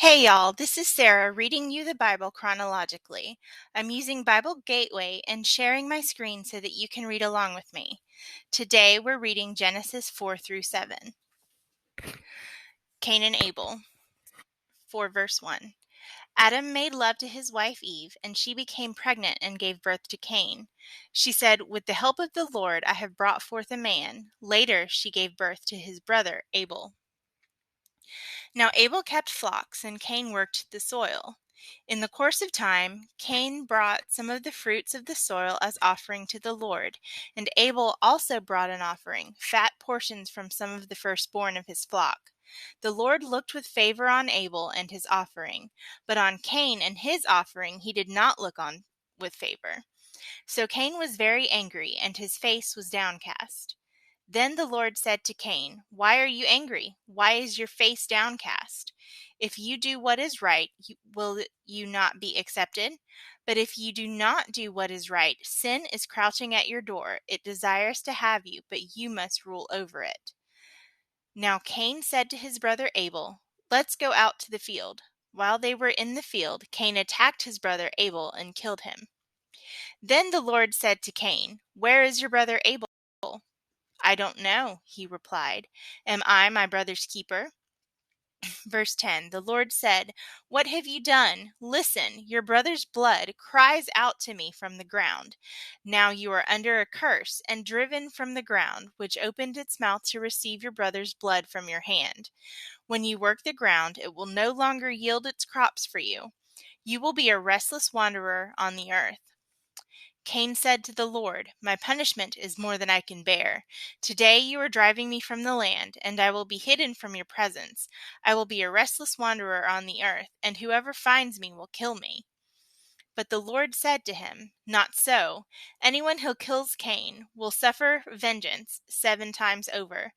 Hey y'all, this is Sarah reading you the Bible chronologically. I'm using Bible Gateway and sharing my screen so that you can read along with me. Today we're reading Genesis 4 through 7. Cain and Abel, 4 verse 1. Adam made love to his wife Eve, and she became pregnant and gave birth to Cain. She said, "With the help of the Lord I have brought forth a man." Later she gave birth to his brother Abel. Now Abel kept flocks, and Cain worked the soil. In the course of time, Cain brought some of the fruits of the soil as offering to the Lord, and Abel also brought an offering, fat portions from some of the firstborn of his flock. The Lord looked with favor on Abel and his offering, but on Cain and his offering he did not look on with favor. So Cain was very angry, and his face was downcast. Then the Lord said to Cain, "Why are you angry? Why is your face downcast? If you do what is right, will you not be accepted? But if you do not do what is right, sin is crouching at your door. It desires to have you, but you must rule over it." Now Cain said to his brother Abel, "Let's go out to the field." While they were in the field, Cain attacked his brother Abel and killed him. Then the Lord said to Cain, "Where is your brother Abel?" "I don't know," he replied. "Am I my brother's keeper?" Verse 10, the Lord said, "What have you done? Listen, your brother's blood cries out to me from the ground. Now you are under a curse and driven from the ground, which opened its mouth to receive your brother's blood from your hand. When you work the ground, it will no longer yield its crops for you. You will be a restless wanderer on the earth." Cain said to the Lord, "My punishment is more than I can bear. Today you are driving me from the land, and I will be hidden from your presence. I will be a restless wanderer on the earth, and whoever finds me will kill me." But the Lord said to him, "Not so. Anyone who kills Cain will suffer vengeance 7 times over."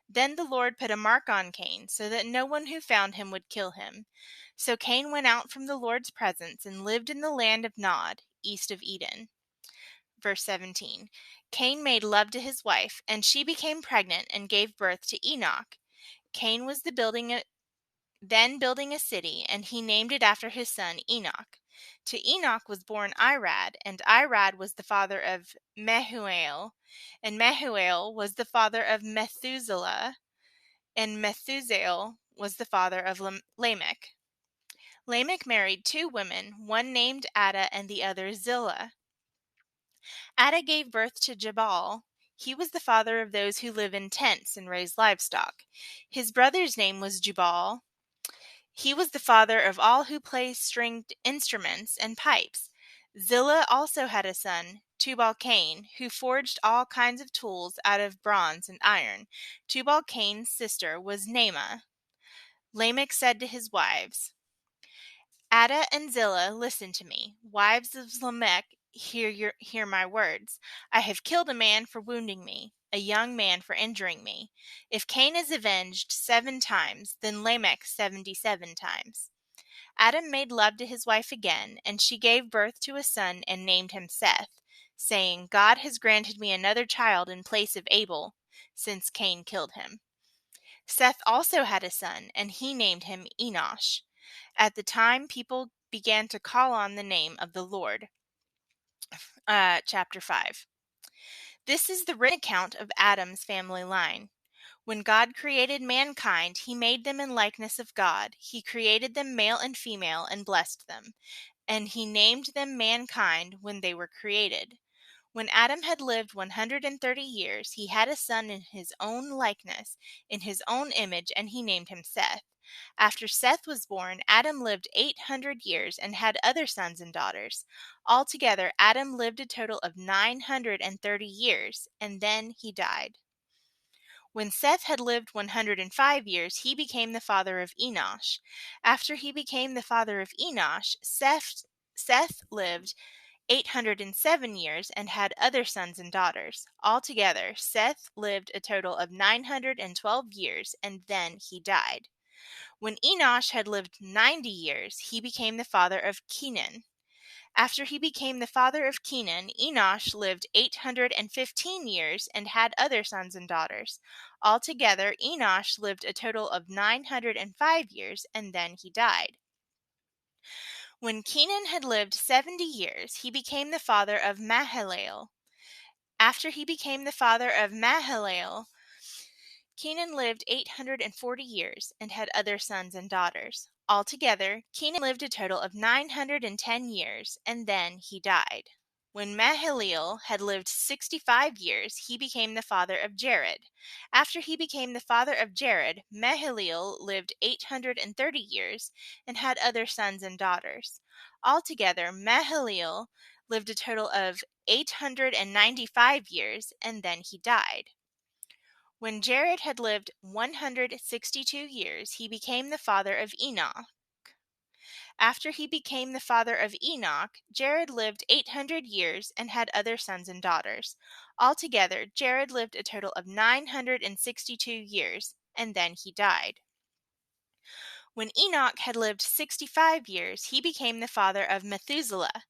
Then the Lord put a mark on Cain, so that no one who found him would kill him. So Cain went out from the Lord's presence and lived in the land of Nod, east of Eden. Verse 17, Cain made love to his wife, and she became pregnant and gave birth to Enoch. Cain was then building a city, and he named it after his son Enoch. To Enoch was born Irad, and Irad was the father of Mehuel, and Mehuel was the father of Methuselah, and Methusael was the father of Lamech. Lamech married 2 women, one named Ada and the other Zillah. Ada gave birth to Jabal. He was the father of those who live in tents and raise livestock. His brother's name was Jubal. He was the father of all who play stringed instruments and pipes. Zillah also had a son, Tubal-Cain, who forged all kinds of tools out of bronze and iron. Tubal-Cain's sister was Naamah. Lamech said to his wives, "Ada and Zillah, listen to me. Wives of Lamech, hear my words. I have killed a man for wounding me, a young man for injuring me. If Cain is avenged 7 times, then Lamech 77 times." Adam made love to his wife again, and she gave birth to a son and named him Seth, saying, "God has granted me another child in place of Abel, since Cain killed him." Seth also had a son, and he named him Enosh. At the time, people began to call on the name of the Lord. Chapter 5. This is the written account of Adam's family line. When God created mankind, he made them in likeness of God. He created them male and female and blessed them. And he named them mankind when they were created. When Adam had lived 130 years, he had a son in his own likeness, in his own image, and he named him Seth. After Seth was born, Adam lived 800 years and had other sons and daughters. Altogether, Adam lived a total of 930 years, and then he died. When Seth had lived 105 years, he became the father of Enosh. After he became the father of Enosh, Seth lived 807 years and had other sons and daughters. Altogether, Seth lived a total of 912 years, and then he died. When Enosh had lived 90 years, he became the father of Kenan. After he became the father of Kenan, Enosh lived 815 years and had other sons and daughters. Altogether, Enosh lived a total of 905 years, and then he died. When Kenan had lived 70 years, he became the father of Mahalalel. After he became the father of Mahalalel, Kenan lived 840 years and had other sons and daughters. Altogether, Kenan lived a total of 910 years, and then he died. When Mahalalel had lived 65 years, he became the father of Jared. After he became the father of Jared, Mahalalel lived 830 years and had other sons and daughters. Altogether, Mahalalel lived a total of 895 years, and then he died. When Jared had lived 162 years, he became the father of Enoch. After he became the father of Enoch, Jared lived 800 years and had other sons and daughters. Altogether, Jared lived a total of 962 years, and then he died. When Enoch had lived 65 years, he became the father of Methuselah.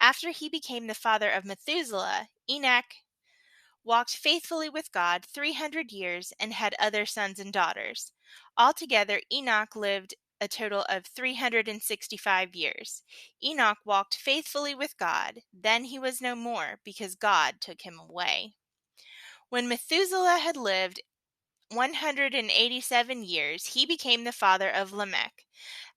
After he became the father of Methuselah, Enoch walked faithfully with God 300 years and had other sons and daughters. Altogether, Enoch lived a total of 365 years. Enoch walked faithfully with God. Then he was no more, because God took him away. When Methuselah had lived 187 years, he became the father of Lamech.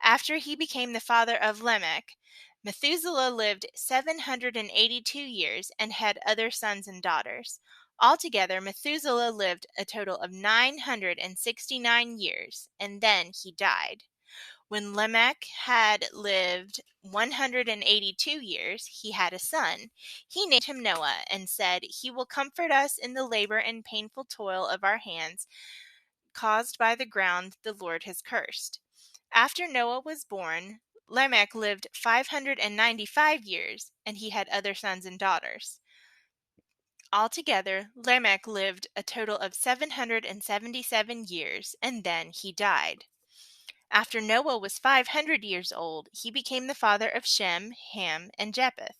After he became the father of Lamech, Methuselah lived 782 years and had other sons and daughters. Altogether, Methuselah lived a total of 969 years, and then he died. When Lamech had lived 182 years, he had a son. He named him Noah and said, "He will comfort us in the labor and painful toil of our hands, caused by the ground the Lord has cursed." After Noah was born, Lamech lived 595 years, and he had other sons and daughters. Altogether, Lamech lived a total of 777 years, and then he died. After Noah was 500 years old, he became the father of Shem, Ham, and Japheth.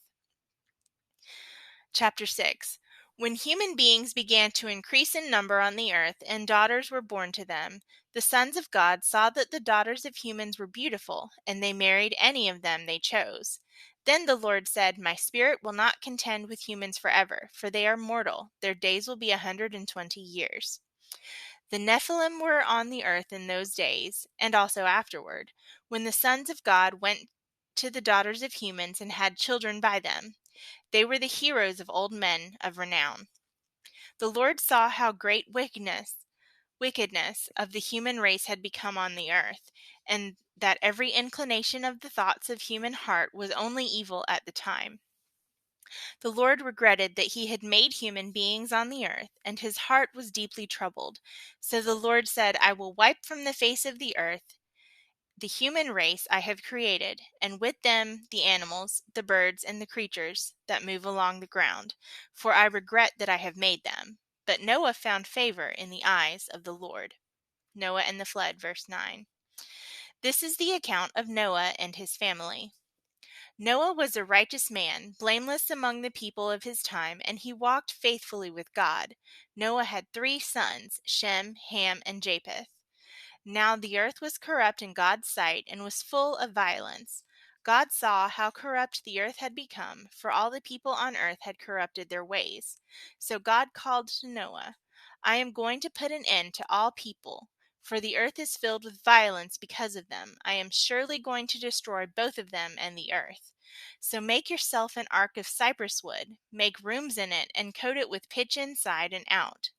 Chapter 6. When human beings began to increase in number on the earth, and daughters were born to them, the sons of God saw that the daughters of humans were beautiful, and they married any of them they chose. Then the Lord said, "My spirit will not contend with humans forever, for they are mortal. Their days will be 120 years. The Nephilim were on the earth in those days, and also afterward, when the sons of God went to the daughters of humans and had children by them. They were the heroes of old men of renown. The Lord saw how great wickedness of the human race had become on the earth, and that every inclination of the thoughts of human heart was only evil at the time. The Lord regretted that he had made human beings on the earth, and his heart was deeply troubled. So the Lord said, "I will wipe from the face of the earth the human race I have created, and with them the animals, the birds, and the creatures that move along the ground, for I regret that I have made them." But Noah found favor in the eyes of the Lord. Noah and the flood, verse 9. This is the account of Noah and his family. Noah was a righteous man, blameless among the people of his time, and he walked faithfully with God. Noah had 3 sons, Shem, Ham, and Japheth. Now the earth was corrupt in God's sight and was full of violence. God saw how corrupt the earth had become, for all the people on earth had corrupted their ways. So God called to Noah, "I am going to put an end to all people, for the earth is filled with violence because of them. I am surely going to destroy both of them and the earth. So make yourself an ark of cypress wood, make rooms in it, and coat it with pitch inside and out.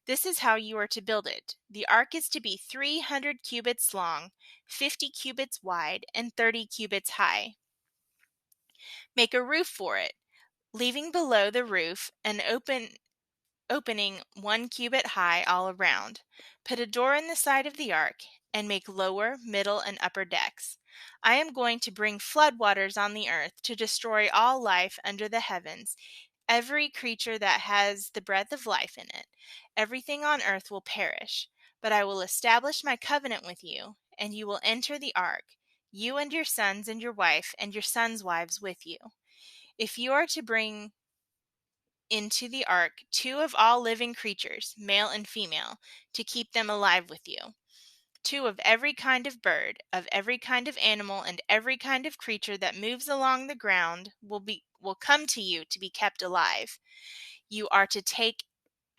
This is how you are to build it. The ark is to be 300 cubits long, 50 cubits wide, and 30 cubits high. Make a roof for it, leaving below the roof an opening 1 cubit high all around. Put a door in the side of the ark, and make lower, middle, and upper decks. I am going to bring flood waters on the earth to destroy all life under the heavens, every creature that has the breath of life in it. Everything on earth will perish, but I will establish my covenant with you, and you will enter the ark, you and your sons and your wife and your sons' wives with you. If you are to bring into the ark 2 of all living creatures, male and female, to keep them alive with you. 2 of every kind of bird, of every kind of animal, and every kind of creature that moves along the ground will come to you to be kept alive. You are to take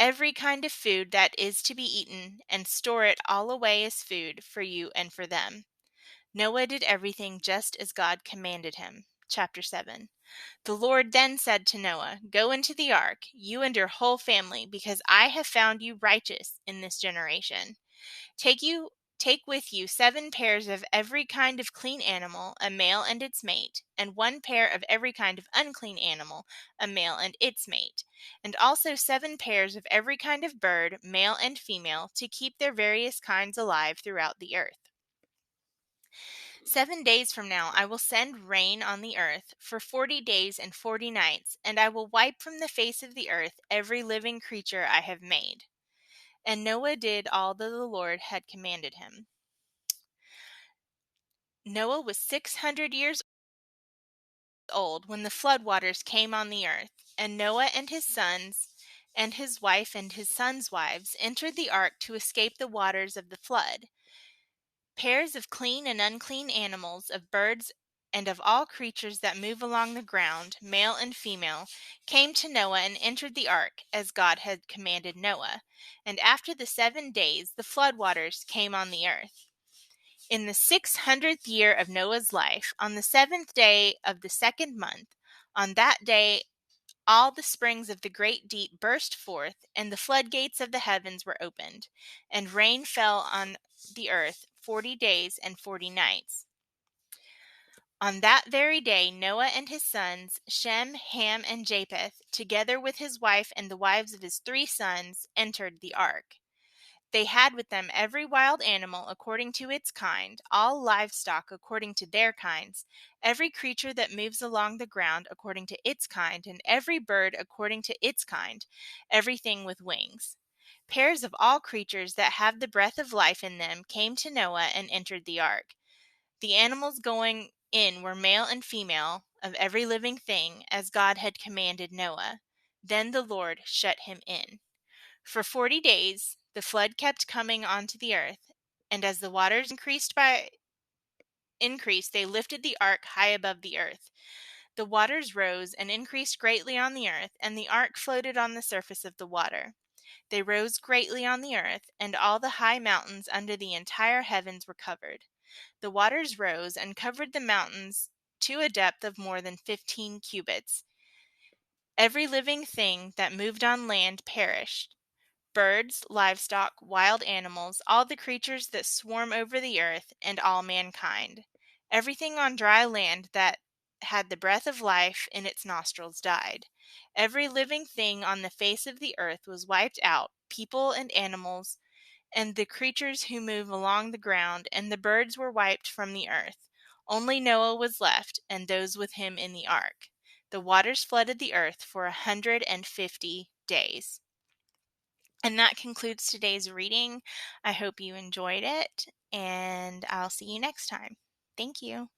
every kind of food that is to be eaten and store it all away as food for you and for them. Noah did everything just as God commanded him. Chapter 7. The Lord then said to Noah, "Go into the ark, you and your whole family, because I have found you righteous in this generation. Take with you 7 pairs of every kind of clean animal, a male and its mate, and 1 pair of every kind of unclean animal, a male and its mate, and also 7 pairs of every kind of bird, male and female, to keep their various kinds alive throughout the earth. 7 days from now I will send rain on the earth for 40 days and 40 nights, and I will wipe from the face of the earth every living creature I have made." And Noah did all that the Lord had commanded him. Noah was 600 years old when the floodwaters came on the earth, and Noah and his sons and his wife and his sons' wives entered the ark to escape the waters of the flood. Pairs of clean and unclean animals, of birds, and of all creatures that move along the ground, male and female, came to Noah and entered the ark, as God had commanded Noah. And after the 7 days, the floodwaters came on the earth. In the 600th year of Noah's life, on the 7th day of the 2nd month, on that day all the springs of the great deep burst forth, and the floodgates of the heavens were opened, and rain fell on the earth 40 days and 40 nights. On that very day Noah and his sons, Shem, Ham, and Japheth, together with his wife and the wives of his 3 sons, entered the ark. They had with them every wild animal according to its kind, all livestock according to their kinds, every creature that moves along the ground according to its kind, and every bird according to its kind, everything with wings. Pairs of all creatures that have the breath of life in them came to Noah and entered the ark. The animals going in were male and female, of every living thing, as God had commanded Noah. Then the Lord shut him in. For 40 days the flood kept coming onto the earth, and as the waters increased, they lifted the ark high above the earth. The waters rose and increased greatly on the earth, and the ark floated on the surface of the water. They rose greatly on the earth, and all the high mountains under the entire heavens were covered. The waters rose and covered the mountains to a depth of more than 15 cubits. Every living thing that moved on land perished. Birds, livestock, wild animals, all the creatures that swarm over the earth, and all mankind. Everything on dry land that had the breath of life in its nostrils died. Every living thing on the face of the earth was wiped out, people and animals, and the creatures who move along the ground, and the birds were wiped from the earth. Only Noah was left, and those with him in the ark. The waters flooded the earth for 150 days. And that concludes today's reading. I hope you enjoyed it, and I'll see you next time. Thank you.